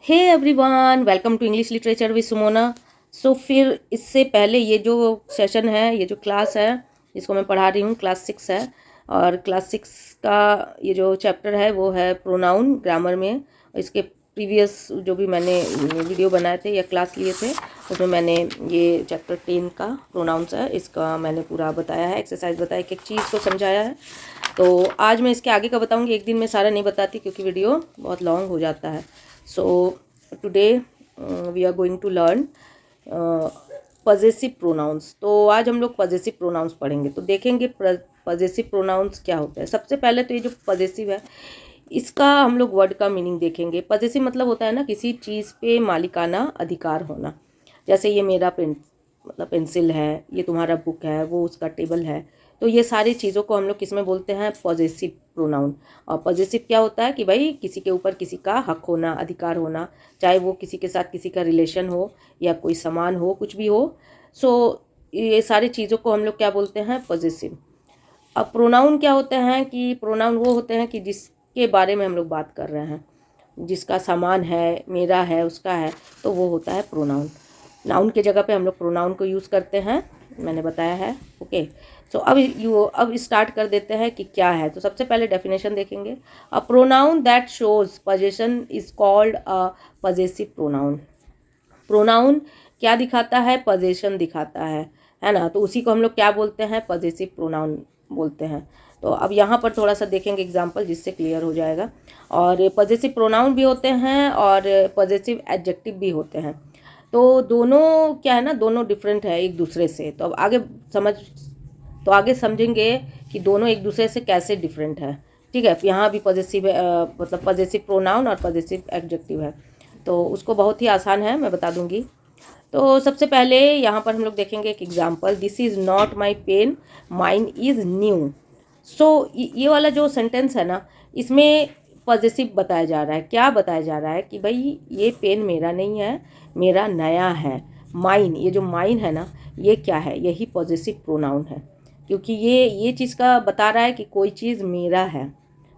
Hey everyone, welcome to English literature with Sumona. So फिर इससे पहले ये जो सेशन है, ये जो क्लास है जिसको मैं पढ़ा रही हूँ, क्लास 6 है। और क्लास 6 का ये जो चैप्टर है वो है प्रोनाउन ग्रामर में। इसके प्रीवियस जो भी मैंने वीडियो बनाए थे या क्लास लिए थे उसमें मैंने ये चैप्टर 10 का प्रोनाउंस है, इसका मैंने पूरा बताया है, एक्सरसाइज बताया, एक एक चीज़ को समझाया है। तो आज मैं इसके आगे का बताऊँगी, एक दिन में सारा नहीं बताती क्योंकि वीडियो बहुत लॉन्ग हो जाता है। So today we are going to learn possessive pronouns। तो आज हम लोग possessive pronouns पढ़ेंगे। तो देखेंगे possessive pronouns क्या होता है। सबसे पहले तो ये जो possessive है इसका हम लोग वर्ड का मीनिंग देखेंगे। possessive मतलब होता है ना किसी चीज़ पे मालिकाना अधिकार होना। जैसे ये मेरा पेंसिल है, ये तुम्हारा बुक है, वो उसका टेबल है। तो ये सारी चीज़ों को हम लोग किस में बोलते हैं, पॉजेसिव प्रोनाउन। और पॉजेसिव क्या होता है कि भाई किसी के ऊपर किसी का हक होना, अधिकार होना, चाहे वो किसी के साथ किसी का रिलेशन हो या कोई सामान हो, कुछ भी हो। सो ये सारी चीज़ों को हम लोग क्या बोलते हैं, पॉजेसिव। अब प्रोनाउन क्या होते हैं कि प्रोनाउन वो होते हैं कि जिसके बारे में हम लोग बात कर रहे हैं, जिसका सामान है, मेरा है, उसका है, तो वो होता है प्रोनाउन। नाउन के जगह पे हम लोग प्रोनाउन को यूज़ करते हैं, मैंने बताया है। ओके, सो अब स्टार्ट कर देते हैं कि क्या है। तो सबसे पहले डेफिनेशन देखेंगे। A pronoun that shows possession is called a possessive pronoun. Pronoun क्या दिखाता है, पोजेशन दिखाता है ना। तो उसी को हम लोग क्या बोलते हैं, पॉजेसिव प्रोनाउन बोलते हैं। तो अब यहाँ पर थोड़ा सा देखेंगे एग्जाम्पल, जिससे क्लियर हो जाएगा। और पॉजेसिव प्रोनाउन भी होते हैं और पॉजेसिव एडजेक्टिव भी होते हैं। तो दोनों क्या है ना, दोनों डिफरेंट है एक दूसरे से। तो अब आगे समझेंगे कि दोनों एक दूसरे से कैसे डिफरेंट है। ठीक है, यहाँ भी पॉजेसिव मतलब पॉजेसिव प्रोनाउन और पॉजेसिव एडजेक्टिव है। तो उसको बहुत ही आसान है, मैं बता दूंगी। तो सबसे पहले यहाँ पर हम लोग देखेंगे एक example. This is not my pen, mine is new. So ये वाला जो सेंटेंस है ना, इसमें पॉजेसिव बताया जा रहा है। क्या बताया जा रहा है कि भाई ये पेन मेरा नहीं है, मेरा नया है। माइन, ये जो माइन है ना, ये क्या है, यही पॉजेसिव प्रोनाउन है। क्योंकि ये चीज़ का बता रहा है कि कोई चीज़ मेरा है,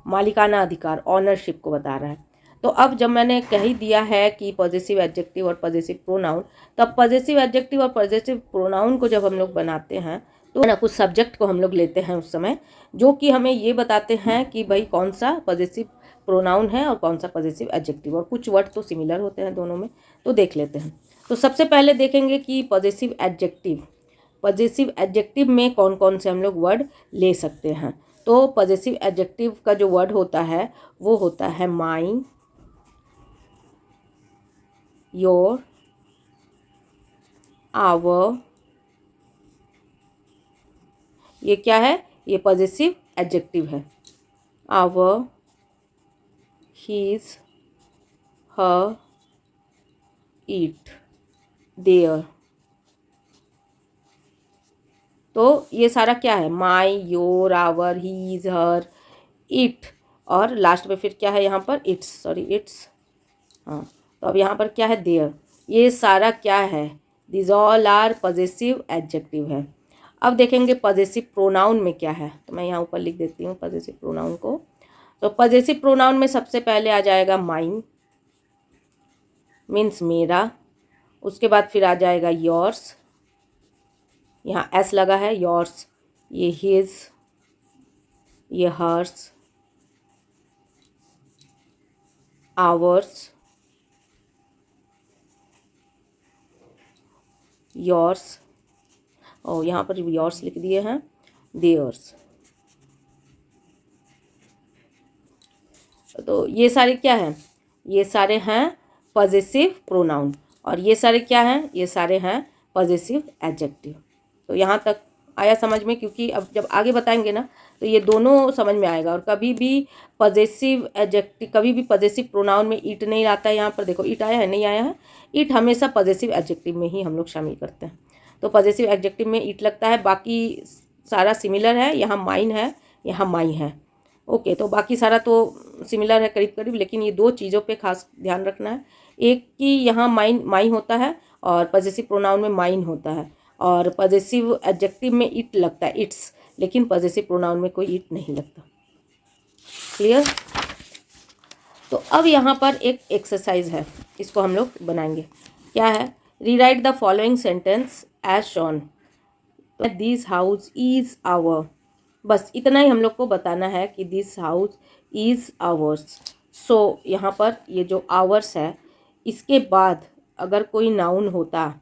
मालिकाना अधिकार, ऑनरशिप को बता रहा है। तो अब जब मैंने कह ही दिया है कि पॉजेसिव एडजेक्टिव और पॉजेसिव प्रोनाउन, तो अब पॉजेसिव एडजेक्टिव और पॉजेसिव प्रोनाउन को जब हम लोग बनाते हैं तो ना कुछ सब्जेक्ट को हम लोग लेते हैं उस समय, जो कि हमें ये बताते हैं कि भाई कौन सा पॉजेसिव प्रोनाउन है और कौन सा पॉजेसिव एडजेक्टिव। और कुछ वर्ड तो सिमिलर होते हैं दोनों में, तो देख लेते हैं। तो सबसे पहले देखेंगे कि पॉजेसिव एडजेक्टिव, पॉजेसिव एडजेक्टिव में कौन कौन से हम लोग वर्ड ले सकते हैं। तो पॉजेसिव एडजेक्टिव का जो वर्ड होता है वो होता है माइन, योर, आवर। ये क्या है, ये पॉजेसिव एडजेक्टिव है। Our, his, her, it, their. तो ये सारा क्या है, my, your, our, his, her, it. और लास्ट में फिर क्या है यहाँ पर, इट्स, हाँ। तो अब यहाँ पर क्या है, देयर। ये सारा क्या है, this all are possessive adjective है। अब देखेंगे पॉजेसिव प्रोनाउन में क्या है। तो मैं यहाँ ऊपर लिख देती हूँ पॉजेसिव प्रोनाउन को। तो पॉजेसिव प्रोनाउन में सबसे पहले आ जाएगा माइन, मीन्स मेरा। उसके बाद फिर आ जाएगा योर्स, यहाँ एस लगा है, योर्स। ये हिज, ये हर्स, आवर्स, योर्स, और यहाँ पर योर्स लिख दिए हैं, देयर्स। तो ये सारे क्या हैं, ये सारे हैं पॉजेसिव प्रोनाउन। और ये सारे क्या हैं, ये सारे हैं पॉजेसिव एडजेक्टिव। तो यहाँ तक आया समझ में, क्योंकि अब जब आगे बताएंगे ना तो ये दोनों समझ में आएगा। और कभी भी पॉजेसिव एडजेक्टिव, कभी भी पॉजेसिव प्रोनाउन में इट नहीं आता है। यहाँ पर देखो इट आया है, नहीं आया है। इट हमेशा पॉजेसिव एडजेक्टिव में ही हम लोग शामिल करते हैं। तो पॉजेसिव एडजेक्टिव में इट लगता है, बाकी सारा सिमिलर है। यहाँ माइन है, यहाँ माई है। ओके, तो बाकी सारा तो सिमिलर है करीब करीब, लेकिन ये दो चीज़ों पे खास ध्यान रखना है। एक कि यहाँ माई होता है और पॉजेसिव प्रोनाउन में माइन होता है, और पॉजेसिव एडजेक्टिव में इट लगता है, इट्स, लेकिन पॉजेसिव प्रोनाउन में कोई इट नहीं लगता। क्लियर। तो अब यहाँ पर एक एक्सरसाइज है, इसको हम लोग बनाएंगे। क्या है, rewrite the following sentence as shown, this house is our. बस इतना ही हम लोग को बताना है कि this house is ours. So यहाँ पर ये जो आवर्स है, इसके बाद अगर कोई नाउन होता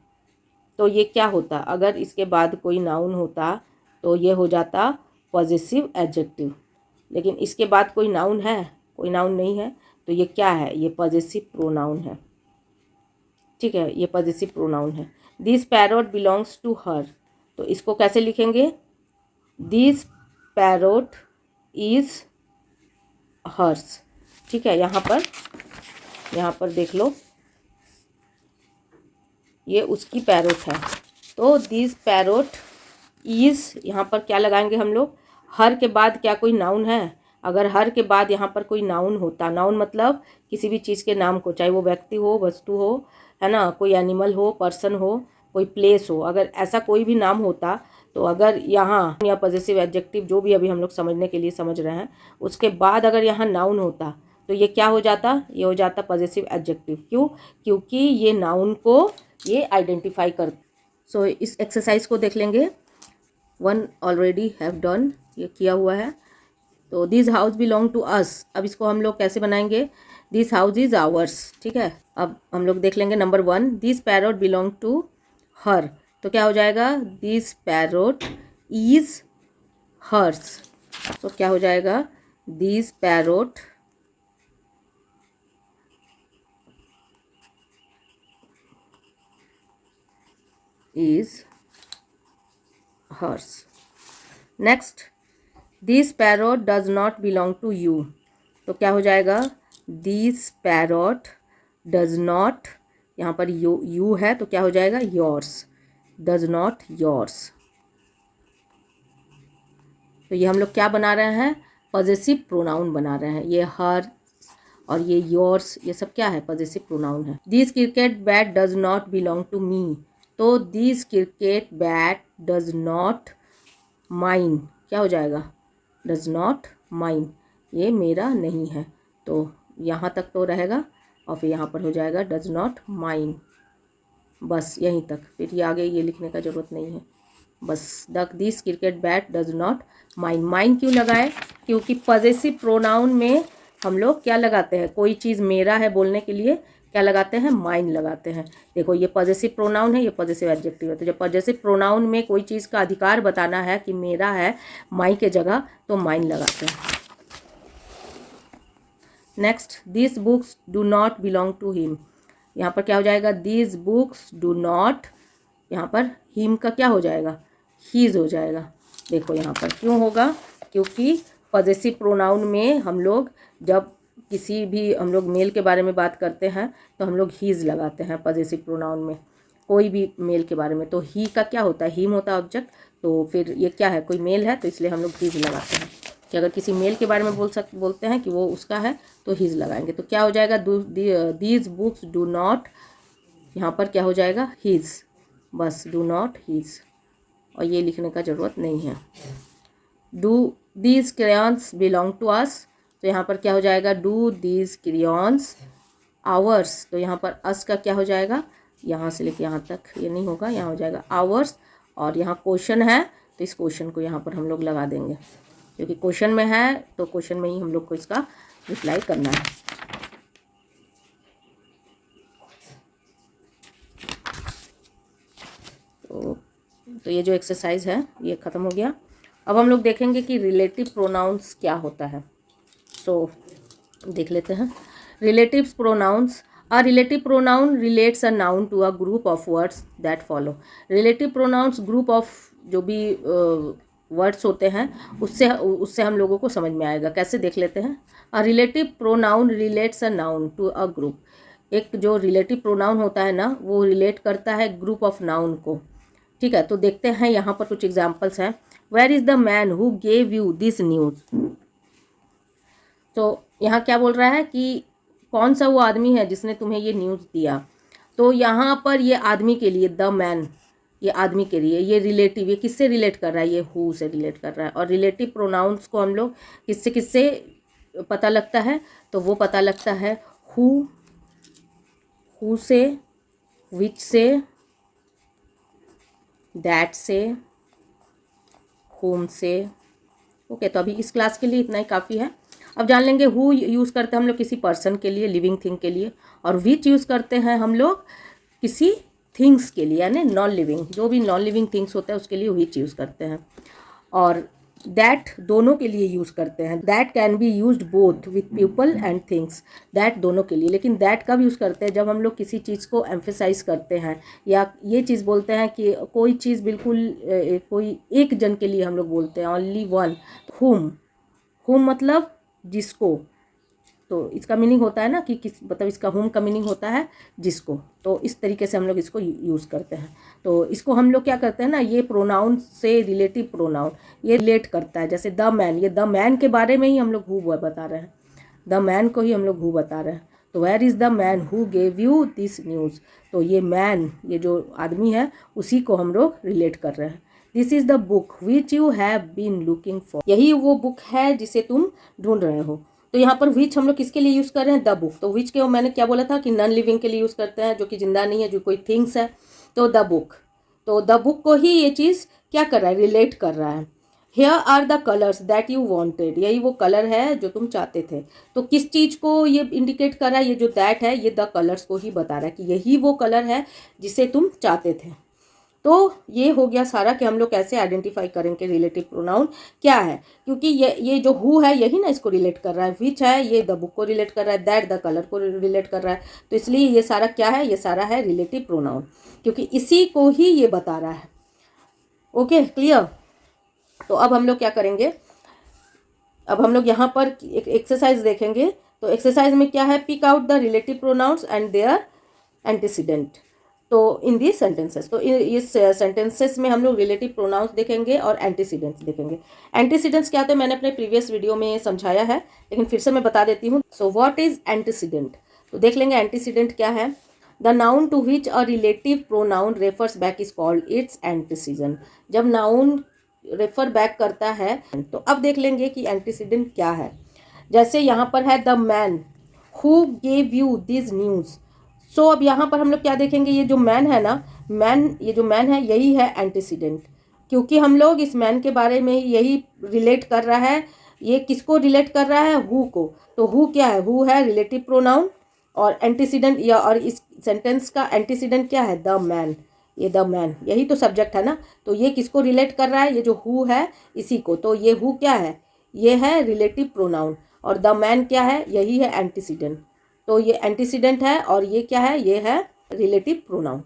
तो ये क्या होता, अगर इसके बाद कोई नाउन होता तो ये हो जाता पॉजेसिव एडजेक्टिव। लेकिन इसके बाद कोई नाउन है, कोई नाउन नहीं है, तो ये क्या है, ये पॉजेसिव प्रोनाउन है। ठीक है, ये पॉजेसिव प्रोनाउन है। This parrot belongs to her, तो इसको कैसे लिखेंगे, दिस पैरोट इज हर्स। ठीक है, यहाँ पर देख लो, ये उसकी पैरोट है, तो दिस पैरोट इज, यहाँ पर क्या लगाएंगे हम लोग, हर के बाद क्या कोई नाउन है, अगर हर के बाद यहाँ पर कोई नाउन होता, नाउन मतलब किसी भी चीज़ के नाम को, चाहे वो व्यक्ति हो, वस्तु हो, है ना, कोई एनिमल हो, पर्सन हो, कोई प्लेस हो, अगर ऐसा कोई भी नाम होता तो अगर यहाँ या पॉजेसिव एडजेक्टिव जो भी अभी हम लोग समझने के लिए समझ रहे हैं, उसके बाद अगर यहाँ नाउन होता तो ये क्या हो जाता, ये हो जाता पॉजेसिव एडजेक्टिव। क्यों, क्योंकि ये नाउन को ये आइडेंटिफाई कर। सो इस एक्सरसाइज को देख लेंगे। 1 ऑलरेडी हैव डन, ये किया हुआ है। तो this house belong to us, अब इसको हम लोग कैसे बनाएंगे, दिस हाउस इज आवर्स। ठीक है, अब हम लोग देख लेंगे number 1, this parrot belong to her, तो क्या हो जाएगा, दिस पैरोट इज हर्स। तो क्या हो जाएगा, this parrot is hers. Next, this parrot does not belong to you, तो क्या हो जाएगा, दिस पैरोट डज नॉट, यहाँ पर यू है तो क्या हो जाएगा, योर्स, डज नॉट योर्स। तो ये हम लोग क्या बना रहे हैं, पॉजेसिव प्रोनाउन बना रहे हैं। ये हर और ये योर्स, ये सब क्या है, पॉजेसिव प्रोनाउन है। This cricket bat does not belong to me, तो this cricket bat does not mine, क्या हो जाएगा, डज नॉट माइन, ये मेरा नहीं है, तो यहाँ तक तो रहेगा और फिर यहाँ पर हो जाएगा डज नॉट माइन, बस यहीं तक, फिर ये आगे ये लिखने का ज़रूरत नहीं है। बस this cricket bat does not mine. Mine क्यों लगाए, क्योंकि पॉजेसिव प्रोनाउन में हम लोग क्या लगाते हैं, कोई चीज़ मेरा है बोलने के लिए क्या लगाते हैं, माइन लगाते हैं। देखो ये पॉजेसिव प्रोनाउन है, ये पॉजेसिव एडजेक्टिव है, तो जब पॉजेसिव प्रोनाउन में कोई चीज़ का अधिकार बताना है कि मेरा है माई के जगह, तो माइन लगाते हैं। Next, this books do not belong to him, यहाँ पर क्या हो जाएगा, दिस बुक्स डू नॉट, यहाँ पर हिम का क्या हो जाएगा, हीज हो जाएगा। देखो यहाँ पर क्यों होगा, क्योंकि पॉजेसिव प्रोनाउन में हम लोग जब किसी भी हम लोग मेल के बारे में बात करते हैं तो हम लोग हीज लगाते हैं पॉजेसिव प्रोनाउन में, कोई भी मेल के बारे में। तो ही का क्या होता है, हिम होता है ऑब्जेक्ट, तो फिर ये क्या है, कोई मेल है, तो इसलिए हम लोग हीज लगाते हैं कि अगर किसी मेल के बारे में बोलते हैं कि वो उसका है तो हीज लगाएंगे। तो क्या हो जाएगा, दीज बुक्स डू नॉट, यहाँ पर क्या हो जाएगा, हीज, बस डू नॉट हीज, और ये लिखने का ज़रूरत नहीं है। Do these crayons belong to us, तो यहाँ पर क्या हो जाएगा, डू दीज क्रेयॉन्स आवर्स, तो यहाँ पर अस का क्या हो जाएगा, यहाँ से लेके यहाँ तक ये नहीं होगा, यहाँ हो जाएगा आवर्स, और यहाँ क्वेश्चन है तो इस क्वेश्चन को यहाँ पर हम लोग लगा देंगे, क्योंकि क्वेश्चन में है तो क्वेश्चन में ही हम लोग को इसका रिप्लाई करना है। तो ये जो एक्सरसाइज है ये ख़त्म हो गया। अब हम लोग देखेंगे कि रिलेटिव प्रोनाउंस क्या होता है। सो देख लेते हैं। Relative pronouns, a relative pronoun relates a noun to a group of words that follow. Relative pronouns group of जो भी वर्ड्स होते हैं उससे हम लोगों को समझ में आएगा। कैसे देख लेते हैं। A relative pronoun relates a noun to a group, एक जो रिलेटिव प्रोनाउन होता है ना वो रिलेट करता है ग्रुप ऑफ नाउन को। ठीक है, तो देखते हैं यहाँ पर कुछ एग्जाम्पल्स हैं। Where is the man who gave you this news, तो यहाँ क्या बोल रहा है कि कौन सा वो आदमी है जिसने तुम्हें ये न्यूज़ दिया। तो यहाँ पर ये आदमी के लिए द मैन, ये आदमी के लिए, ये रिलेटिव, ये किससे रिलेट कर रहा है, ये हु से रिलेट कर रहा है। और रिलेटिव प्रोनाउंस को हम लोग किससे किससे पता लगता है, तो वो पता लगता है हु हु से, विच से, दैट से, होम से। ओके, तो अभी इस क्लास के लिए इतना ही काफ़ी है। अब जान लेंगे हु यूज़ करते हैं हम लोग किसी पर्सन के लिए, लिविंग थिंग के लिए, और विच यूज़ करते हैं हम लोग किसी थिंग्स के लिए, यानी नॉन लिविंग, जो भी नॉन लिविंग थिंग्स होता है उसके लिए विच यूज़ करते हैं। और दैट दोनों के लिए यूज़ करते हैं। That can be used both with people and things, that दोनों के लिए। लेकिन दैट कब यूज़ करते हैं? जब हम लोग किसी चीज़ को एम्फेसाइज करते हैं, या ये चीज़ बोलते हैं कि कोई चीज़ बिल्कुल कोई एक जन के लिए हम लोग बोलते हैं, ओनली वन। हुम, हुम मतलब जिसको, तो इसका मीनिंग होता है ना कि किस, मतलब इसका होम का मीनिंग होता है जिसको। तो इस तरीके से हम लोग इसको यूज़ करते हैं। तो इसको हम लोग क्या करते हैं ना, ये प्रोनाउन से रिलेटिव प्रोनाउन ये रिलेट करता है। जैसे द मैन, ये द मैन के बारे में ही हम लोग हु बता रहे हैं, द मैन को ही हम लोग हु बता रहे हैं। तो where is the man who gave you this news, तो ये मैन, ये जो आदमी है उसी को हम लोग रिलेट कर रहे हैं। This is the book which you have been looking for, यही वो बुक है जिसे तुम ढूंढ रहे हो। तो यहाँ पर विच हम लोग किसके लिए यूज़ कर रहे हैं? The book. तो विच के मैंने क्या बोला था कि नॉन लिविंग के लिए यूज़ करते हैं, जो कि जिंदा नहीं है, जो कोई थिंग्स है। तो द बुक, तो द बुक को ही ये चीज़ क्या कर रहा है? रिलेट कर रहा है। Here are the colours that you wanted, यही वो कलर है जो तुम चाहते थे। तो किस चीज़ को ये इंडिकेट कर रहा है? ये जो दैट है ये द कलर्स को ही बता रहा है कि यही वो कलर है जिसे तुम चाहते थे। तो ये हो गया सारा कि हम लोग कैसे आइडेंटिफाई करेंगे रिलेटिव प्रोनाउन क्या है। क्योंकि ये जो हु है यही ना इसको रिलेट कर रहा है, विच है ये द बुक को रिलेट कर रहा है, दैट द कलर को रिलेट कर रहा है। तो इसलिए ये सारा क्या है? ये सारा है रिलेटिव प्रोनाउन, क्योंकि इसी को ही ये बता रहा है। Okay, clear. तो अब हम लोग क्या करेंगे, अब हम लोग यहाँ पर एक एक्सरसाइज देखेंगे। तो एक्सरसाइज में क्या है? Pick out the relative pronouns and their antecedent. तो इन दिस सेंटेंसेस, तो इस सेंटेंसेस में हम लोग रिलेटिव प्रोनाउंस देखेंगे और एंटीसीडेंट्स देखेंगे। एंटीसीडेंट्स क्या होते हैं मैंने अपने प्रीवियस वीडियो में समझाया है, लेकिन फिर से मैं बता देती हूँ। So what is antecedent? तो देख लेंगे एंटीसीडेंट क्या है। The noun to which a relative pronoun refers back is called its antecedent. जब नाउन रेफर बैक करता है, तो अब देख लेंगे कि एंटीसीडेंट क्या है। जैसे यहाँ पर है the man who gave you this news. So अब यहाँ पर हम लोग क्या देखेंगे, ये जो मैन है ना, ये जो मैन है यही है एंटीसीडेंट, क्योंकि हम लोग इस मैन के बारे में यही रिलेट कर रहा है। ये किसको रिलेट कर रहा है? Who co. तो हु क्या है? हु है रिलेटिव प्रोनाउन, और एंटीसीडेंट या और इस सेंटेंस का एंटीसीडेंट क्या है? The man. ये द मैन यही तो सब्जेक्ट है ना, तो ये किसको रिलेट कर रहा है? ये जो हु है इसी को। तो ये हु क्या है? ये है रिलेटिव प्रोनाउन, और द मैन क्या है? यही है एंटीसीडेंट। तो ये एंटीसीडेंट है, और ये क्या है? ये है रिलेटिव प्रोनाउन।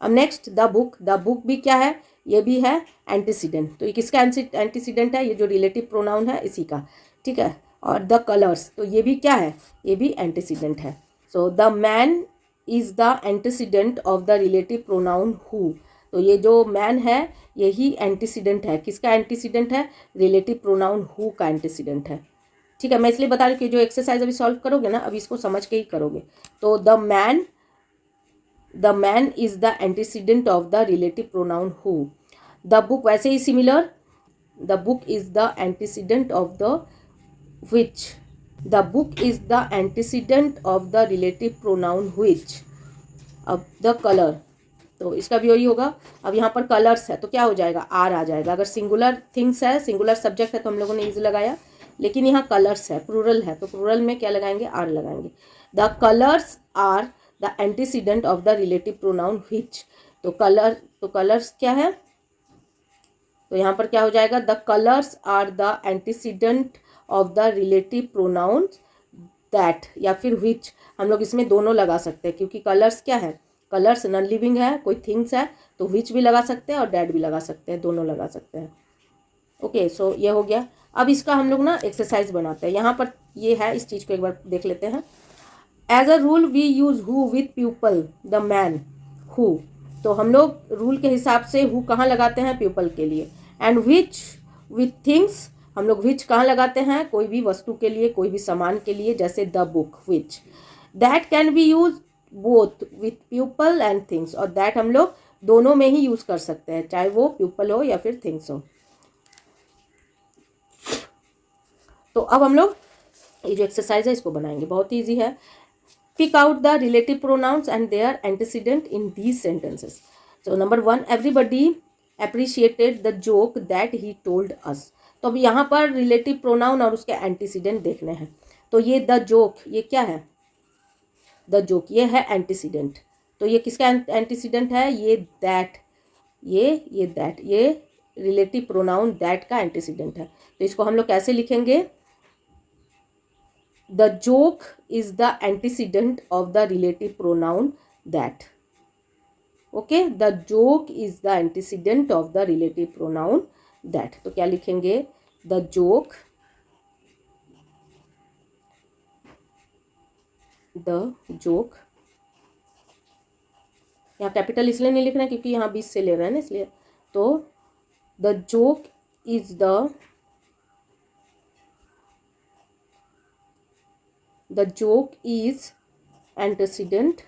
अब next the book, the book भी क्या है? ये भी है एंटीसीडेंट। तो ये किसका एंटीसीडेंट है? ये जो रिलेटिव प्रोनाउन है इसी का, ठीक है। और द कलर्स, तो ये भी क्या है? ये भी एंटीसीडेंट है। So the man is the antecedent of the relative pronoun who. तो ये जो मैन है यही एंटीसीडेंट है। किसका एंटीसीडेंट है? रिलेटिव प्रोनाउन हु का एंटीसीडेंट है, ठीक है। मैं इसलिए बता रही हूँ कि जो एक्सरसाइज अभी सॉल्व करोगे ना, अभी इसको समझ के ही करोगे। तो the man is the antecedent of the relative pronoun who. The book वैसे ही similar, the book is the antecedent of the which. The book is the antecedent of the relative pronoun which. अब the colour, तो इसका भी वही होगा। अब यहाँ पर कलर्स है तो क्या हो जाएगा? आर आ जाएगा। अगर सिंगुलर थिंग्स है, सिंगुलर सब्जेक्ट है, तो हम लोगों ने इज लगाया, लेकिन यहाँ कलर्स है, प्लूरल है, तो प्लूरल में क्या लगाएंगे? आर लगाएंगे। The colours are the antecedent of the relative pronoun which. तो कलर्स क्या है? तो यहाँ पर क्या हो जाएगा? The colours are the antecedent of the relative pronoun that, या फिर विच। हम लोग इसमें दोनों लगा सकते हैं, क्योंकि कलर्स क्या है? कलर्स नॉन लिविंग है, कोई थिंग्स है, तो विच भी लगा सकते हैं और डैट भी लगा सकते हैं, दोनों लगा सकते हैं। ओके, सो ये हो गया। अब इसका हम लोग ना एक्सरसाइज बनाते हैं। यहाँ पर ये है, इस चीज़ को एक बार देख लेते हैं। As a rule we use who with people, the man, who. तो हम लोग रूल के हिसाब से हु कहाँ लगाते हैं? पीपल के लिए। एंड विच विथ थिंग्स, हम लोग विच कहाँ लगाते हैं? कोई भी वस्तु के लिए, कोई भी सामान के लिए, जैसे the book, which. That can be use both with people and things, और दैट हम लोग दोनों में ही यूज कर सकते हैं, चाहे वो पीपल हो या फिर थिंग्स हो। तो अब हम लोग ये जो एक्सरसाइज है इसको बनाएंगे, बहुत ही ईजी है। Pick out the relative pronouns and their antecedent in these sentences. So number 1, everybody appreciated the joke that he told us. तो अब यहाँ पर रिलेटिव प्रोनाउन और उसके एंटीसीडेंट देखने हैं. तो ये द जोक, ये क्या है? द जोक, ये है एंटीसीडेंट. तो ये किसका एंटीसीडेंट है? ये दैट, ये दैट, ये रिलेटिव प्रोनाउन दैट का एंटीसीडेंट है. तो इसको हम लोग कैसे लिखेंगे? The joke is the antecedent of the relative pronoun that. Okay, the joke is the antecedent of the relative pronoun that. तो क्या लिखेंगे? The joke, यहाँ कैपिटल इसलिए नहीं लिखना क्योंकि यहाँ 20 से ले रहे हैं ना, इसलिए. तो the joke is the joke is antecedent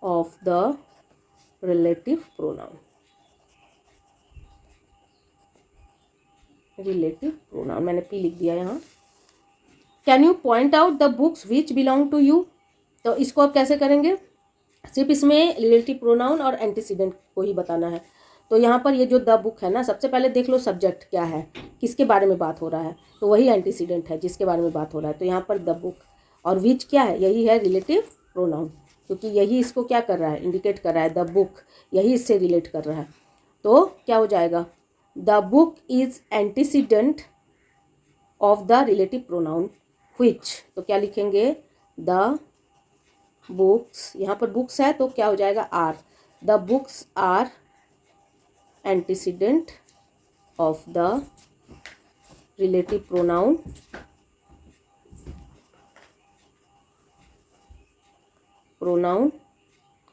of the relative pronoun. मैंने पी लिख दिया यहाँ. Can you point out the books which belong to you. तो इसको आप कैसे करेंगे? सिर्फ इसमें रिलेटिव प्रोनाउन और एंटीसीडेंट को ही बताना है. तो यहाँ पर ये जो द बुक है ना, सबसे पहले देख लो सब्जेक्ट क्या है, किसके बारे में बात हो रहा है. तो वही एंटीसीडेंट है जिसके बारे में बात हो रहा है. तो यहाँ पर द बुक और विच क्या है? यही है रिलेटिव प्रोनाउन, क्योंकि यही इसको क्या कर रहा है? इंडिकेट कर रहा है. द बुक यही इससे रिलेट कर रहा है. तो क्या हो जाएगा? The book is antecedent of the relative pronoun which. तो क्या लिखेंगे? द बुक्स, यहाँ पर बुक्स है तो क्या हो जाएगा? Are. The books are antecedent of the relative pronoun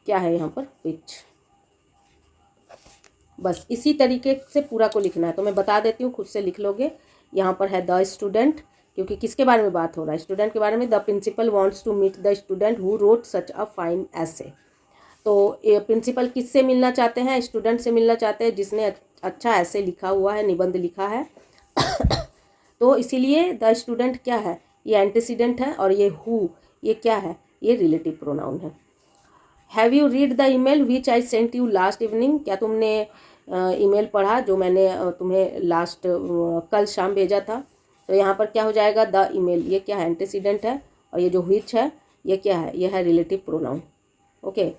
क्या है यहाँ पर? which. बस इसी तरीके से पूरा को लिखना है. तो मैं बता देती हूँ, खुद से लिख लोगे. यहाँ पर है द स्टूडेंट, क्योंकि किसके बारे में बात हो रहा है? स्टूडेंट के बारे में. The principal wants to meet the student who wrote such a fine essay. तो प्रिंसिपल किससे मिलना चाहते हैं? स्टूडेंट से मिलना चाहते हैं जिसने अच्छा ऐसे लिखा हुआ है, निबंध लिखा है. तो इसीलिए द स्टूडेंट क्या है? ये एंटीसीडेंट है. और ये हु, ये क्या है? ये रिलेटिव प्रोनाउन है. Have you read the email which I sent you last evening. क्या तुमने ईमेल पढ़ा जो मैंने तुम्हें लास्ट कल शाम भेजा था? तो यहाँ पर क्या हो जाएगा? द ईमेल, ये क्या है? एंटीसीडेंट है. और ये जो विच है ये क्या है? ये है relative pronoun. Okay.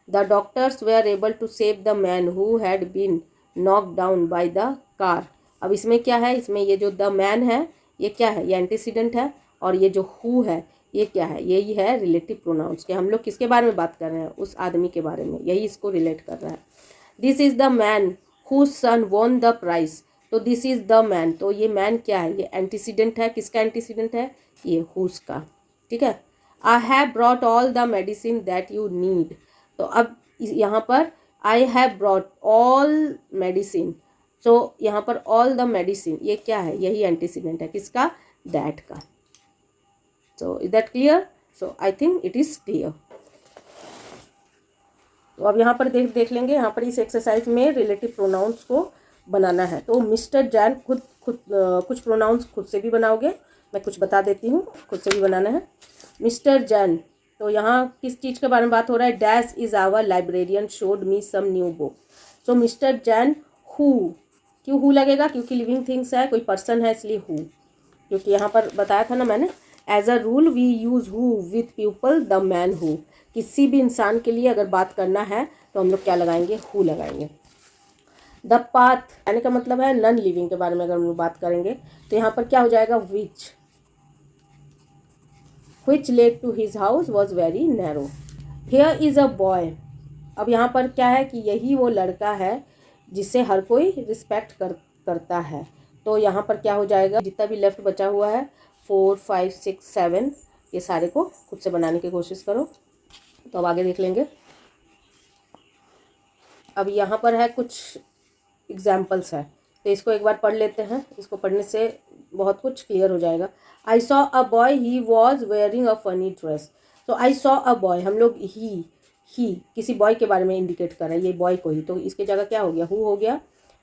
The doctors were able to save the man who had been knocked down by the car. अब इसमें क्या है? इसमें ये जो द मैन है ये क्या है? ये एंटीसीडेंट है. और ये जो हु है ये क्या है? यही है रिलेटिव प्रोनाउंस के. हम लोग किसके बारे में बात कर रहे हैं? उस आदमी के बारे में. यही इसको रिलेट कर रहा है. This is the man whose son won the prize. तो दिस इज द मैन, तो ये मैन क्या है? ये एंटीसीडेंट है. किसका एंटीसीडेंट है? ये हुज का. ठीक है. I have brought all the medicine that you need. तो अब यहाँ पर I have brought all medicine. So यहाँ पर ऑल द मेडिसिन ये क्या है? यही एंटीसीडेंट है. किसका? दैट का. So is that clear? So I think it is clear. तो अब यहाँ पर देख लेंगे. यहाँ पर इस एक्सरसाइज में रिलेटिव प्रोनाउंस को बनाना है. तो मिस्टर जैन खुद कुछ प्रोनाउंस खुद से भी बनाओगे. मैं कुछ बता देती हूँ, खुद से भी बनाना है. मिस्टर जैन, तो यहाँ किस चीज़ के बारे में बात हो रहा है? Dash is our librarian showed me some new book. So mister Jain who, क्यों हु लगेगा? क्योंकि लिविंग थिंग्स है, कोई पर्सन है, इसलिए हु. क्योंकि यहाँ पर बताया था ना मैंने, as a rule we use who with people the man who. किसी भी इंसान के लिए अगर बात करना है तो हम लोग क्या लगाएंगे? हु लगाएंगे. द पाथ यानी का मतलब है नॉन लिविंग के बारे में अगर हम लोग बात करेंगे तो यहाँ पर क्या हो जाएगा? which led to his house was very narrow. Here is a boy. अब यहाँ पर क्या है कि यही वो लड़का है जिसे हर कोई रिस्पेक्ट करता है. तो यहाँ पर क्या हो जाएगा? जितना भी लेफ्ट बचा हुआ है 4, 5, 6, 7 ये सारे को खुद से बनाने की कोशिश करो. तो अब आगे देख लेंगे. अब यहाँ पर है कुछ एग्जाम्पल्स है तो इसको एक बार पढ़ लेते हैं. इसको पढ़ने से बहुत कुछ क्लियर हो जाएगा. आई saw a boy he was wearing a funny dress. तो आई सॉ अ बॉय, हम लोग ही किसी बॉय के बारे में इंडिकेट कर रहे हैं, ये बॉय को ही. तो इसके जगह क्या हो गया? हु हो गया.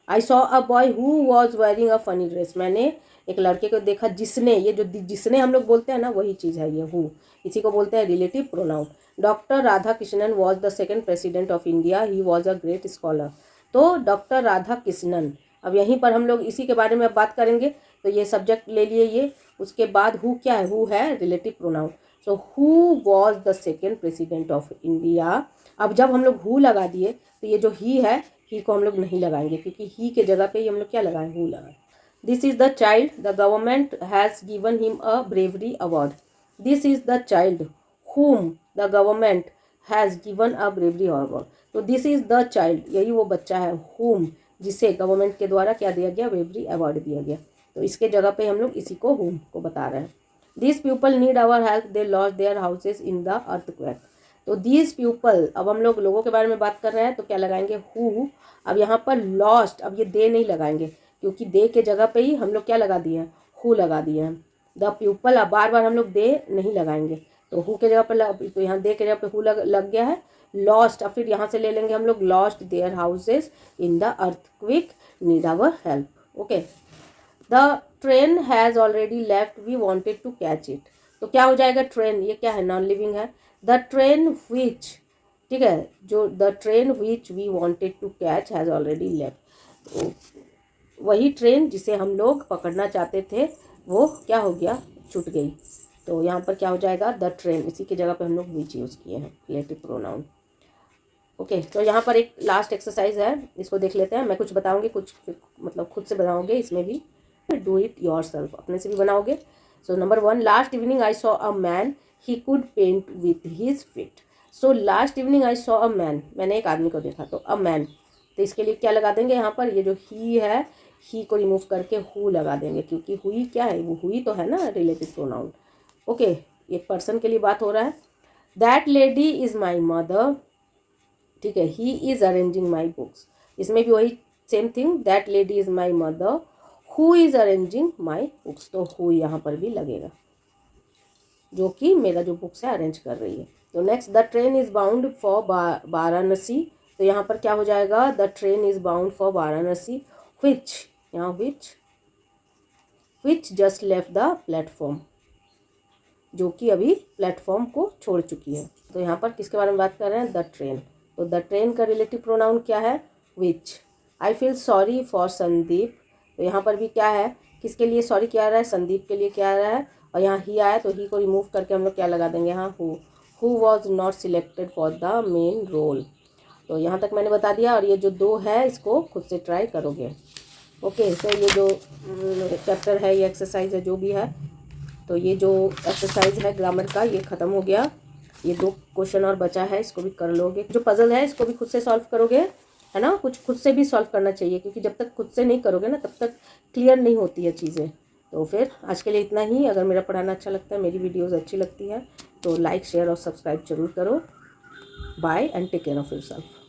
आई saw a boy who was wearing a funny dress. मैंने एक लड़के को देखा जिसने, ये जो जिसने हम लोग बोलते हैं ना वही चीज़ है ये हु, इसी को बोलते हैं relative pronoun. Doctor Radha Krishnan was the second president of India, he was a great scholar. तो डॉक्टर राधा कृष्णन, अब यहीं पर हम लोग इसी के बारे में बात करेंगे। तो ये सब्जेक्ट ले लिए ये, उसके बाद हु क्या है, हु है relative pronoun. So who was the second president of India. अब जब हम लोग हु लगा दिए तो ये जो ही है, ही को हम लोग नहीं लगाएंगे क्योंकि ही के जगह पे ही हम लोग क्या लगाएं, हु लगाएं। This is the child, the government has given him a bravery award. This is the child whom the government has given a bravery award. तो दिस इज द चाइल्ड, यही वो बच्चा है, whom जिसे गवर्नमेंट के द्वारा क्या दिया गया, ब्रेवरी अवार्ड दिया गया। तो इसके जगह पे हम लोग इसी को whom को बता रहे हैं। This people need our help, they lost their houses in the earthquake. तो दिस पीपल, अब हम लोग लोगों के बारे में बात कर रहे हैं तो क्या लगाएंगे, हु। अब यहाँ पर लॉस्ट, अब ये दे नहीं लगाएंगे क्योंकि दे के जगह पे ही हम लोग क्या लगा दिए हैं, हु लगा दिए हैं। द पीपल, अब बार बार हम लोग दे नहीं लगाएंगे तो हु के जगह पर, तो यहाँ दे के जगह पे हु लग गया है। लॉस्ट, अब फिर यहाँ से ले लेंगे हम लोग, lost their houses in the earthquake, need our help. Okay, the train has already left, we wanted to catch it. तो क्या हो जाएगा, ट्रेन, ये क्या है, नॉन लिविंग है। द ट्रेन विच, ठीक है, जो the train which we wanted to catch has already left. तो वही ट्रेन जिसे हम लोग पकड़ना चाहते थे वो क्या हो गया, छूट गई। तो यहाँ पर क्या हो जाएगा, द ट्रेन, इसी की जगह पे हम लोग विच यूज़ किए हैं, रिलेटिव प्रोनाउन। ओके, तो यहाँ पर एक लास्ट एक्सरसाइज है, इसको देख लेते हैं। मैं कुछ बताऊँगी, कुछ मतलब खुद से बनाओगे, इसमें भी डू इट योर सेल्फ, अपने से भी बनाओगे। So number 1, last evening I saw a man, he could paint with his feet. So last evening I saw a man, मैंने एक आदमी को देखा, तो अ मैन, तो इसके लिए क्या लगा देंगे यहाँ पर, ये जो ही है, ही को रिमूव करके हु लगा देंगे क्योंकि हुई क्या है, वो हुई तो है ना रिलेटिव प्रोनाउन। ओके, एक पर्सन के लिए बात हो रहा है। That lady is my mother, ठीक है, he is arranging my books, इसमें भी वही same thing, that lady is my mother, who is arranging my books, तो हु यहाँ पर भी लगेगा, जो कि मेरा जो बुक्स है अरेंज कर रही है। तो next, the train is bound for Varanasi, तो यहाँ पर क्या हो जाएगा, the train is bound for Varanasi, which, यहाँ which just left the platform, जो कि अभी प्लेटफॉर्म को छोड़ चुकी है। तो यहाँ पर किसके बारे में बात कर रहे हैं, द ट्रेन। तो द ट्रेन का रिलेटिव प्रोनाउन क्या है, which. I feel sorry for Sandeep, तो यहाँ पर भी क्या है, किसके लिए सॉरी क्या आ रहा है, संदीप के लिए क्या आ रहा है, और यहाँ ही आया तो ही को रिमूव करके हम लोग क्या लगा देंगे, यहाँ who was not selected for the main role. तो यहाँ तक मैंने बता दिया, और ये जो 2 है इसको खुद से ट्राई करोगे। ओके, तो ये जो चैप्टर है, ये एक्सरसाइज है जो भी है, तो ये जो एक्सरसाइज है ग्रामर का ये ख़त्म हो गया। ये 2 क्वेश्चन और बचा है, इसको भी कर लोगे। जो पजल है इसको भी खुद से सॉल्व करोगे, है ना, कुछ खुद से भी सॉल्व करना चाहिए क्योंकि जब तक खुद से नहीं करोगे ना तब तक क्लियर नहीं होती है चीज़ें। तो फिर आज के लिए इतना ही। अगर मेरा पढ़ाना अच्छा लगता है, मेरी वीडियोज़ अच्छी लगती है तो लाइक, शेयर और सब्सक्राइब जरूर करो। Bye and take care of yourself.